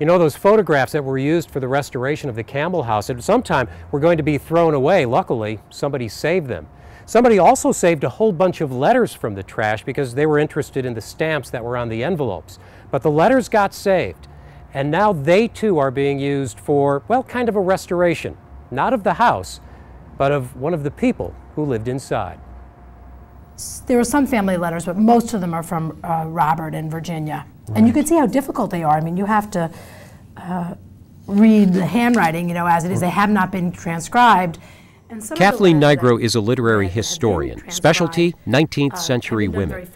You know, those photographs that were used for the restoration of the Campbell House at some time were going to be thrown away. Luckily, somebody saved them. Somebody also saved a whole bunch of letters from the trash because they were interested in the stamps that were on the envelopes. But the letters got saved, and now they too are being used for, well, kind of a restoration. Not of the house, but of one of the people who lived inside. There are some family letters, but most of them are from Robert and Virginia. Right. And you can see how difficult they are. I mean, you have to read the handwriting, you know, as it is. They have not been transcribed. And Kathleen Nigro is a literary historian, specialty 19th century women.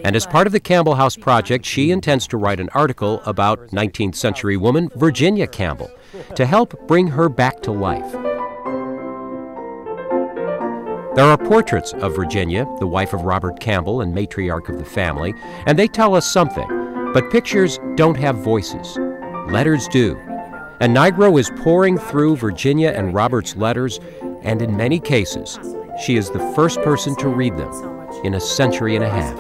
And as part of the Campbell House project, she intends to write an article about 19th century woman Virginia Campbell to help bring her back to life. There are portraits of Virginia, the wife of Robert Campbell and matriarch of the family, and they tell us something. But pictures don't have voices. Letters do. And Nigro is poring through Virginia and Robert's letters, and in many cases, she is the first person to read them in a century and a half.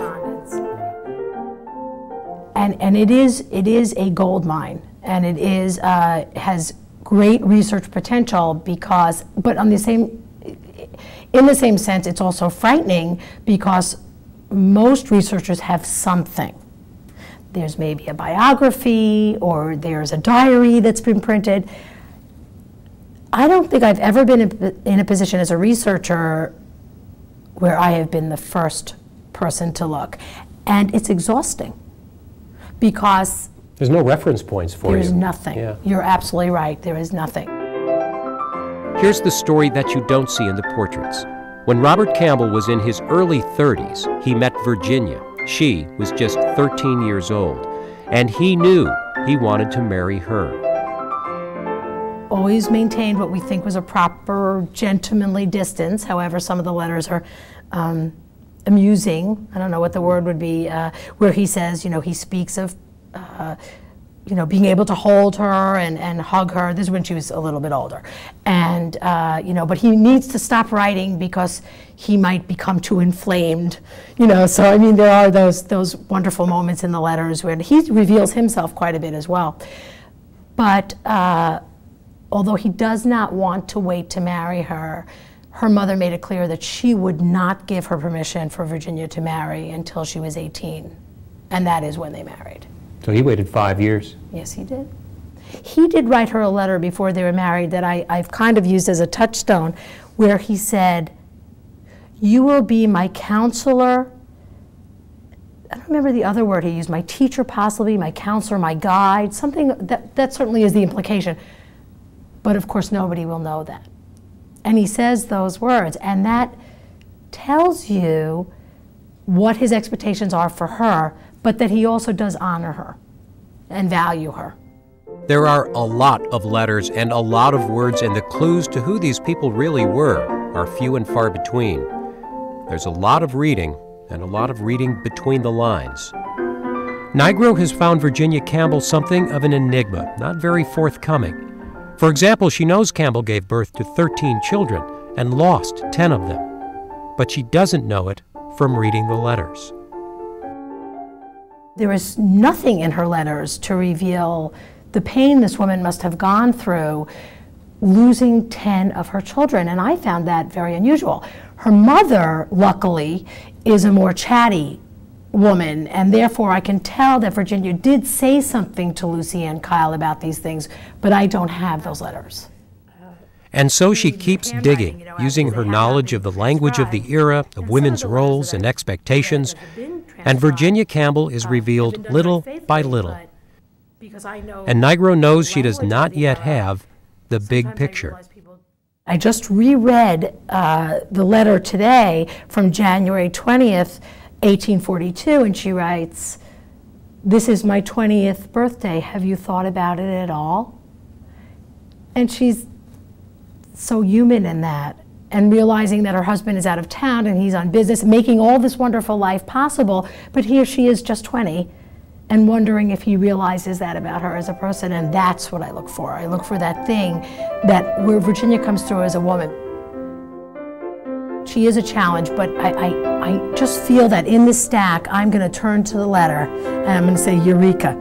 And it is a gold mine, and it is has great research potential because, but on the same, in the same sense, it's also frightening because most researchers have something. There's maybe a biography or there's a diary that's been printed. I don't think I've ever been in a position as a researcher where I have been the first person to look. And it's exhausting because there's no reference points for you. There's nothing. Yeah. You're absolutely right. There is nothing. Here's the story that you don't see in the portraits. When Robert Campbell was in his early 30s, he met Virginia. She was just 13 years old, and he knew he wanted to marry her. Always maintained what we think was a proper, gentlemanly distance. However, some of the letters are amusing. I don't know what the word would be, where he says, you know, he speaks of you know, being able to hold her and hug her. This is when she was a little bit older. And, you know, but he needs to stop writing because he might become too inflamed, you know. So, I mean, there are those wonderful moments in the letters where he reveals himself quite a bit as well. But although he does not want to wait to marry her, her mother made it clear that she would not give her permission for Virginia to marry until she was 18. And that is when they married. So he waited 5 years. Yes, he did. He did write her a letter before they were married that I've kind of used as a touchstone, where he said, "You will be my counselor." I don't remember the other word he used, my teacher possibly, my counselor, my guide, something that certainly is the implication. But of course, nobody will know that. And he says those words, and that tells you what his expectations are for her, but that he also does honor her and value her. There are a lot of letters and a lot of words, and the clues to who these people really were are few and far between. There's a lot of reading, and a lot of reading between the lines. Nigro has found Virginia Campbell something of an enigma, not very forthcoming. For example, she knows Campbell gave birth to 13 children and lost 10 of them. But she doesn't know it from reading the letters. There is nothing in her letters to reveal the pain this woman must have gone through losing 10 of her children, and I found that very unusual. Her mother, luckily, is a more chatty woman, and therefore I can tell that Virginia did say something to Lucy and Kyle about these things, but I don't have those letters. And so she keeps digging, using her knowledge of the language of the era, of women's roles and expectations, and Virginia Campbell is revealed little by little. And Nigro knows she does not yet have the big picture. I just reread the letter today from January 20th, 1842, and she writes, "This is my 20th birthday. Have you thought about it at all?" And she's so human in that, and realizing that her husband is out of town and he's on business, making all this wonderful life possible, but here she is just 20, and wondering if he realizes that about her as a person, and that's what I look for. I look for that thing that where Virginia comes through as a woman. She is a challenge, but I just feel that in this stack, I'm going to turn to the letter and I'm going to say, Eureka.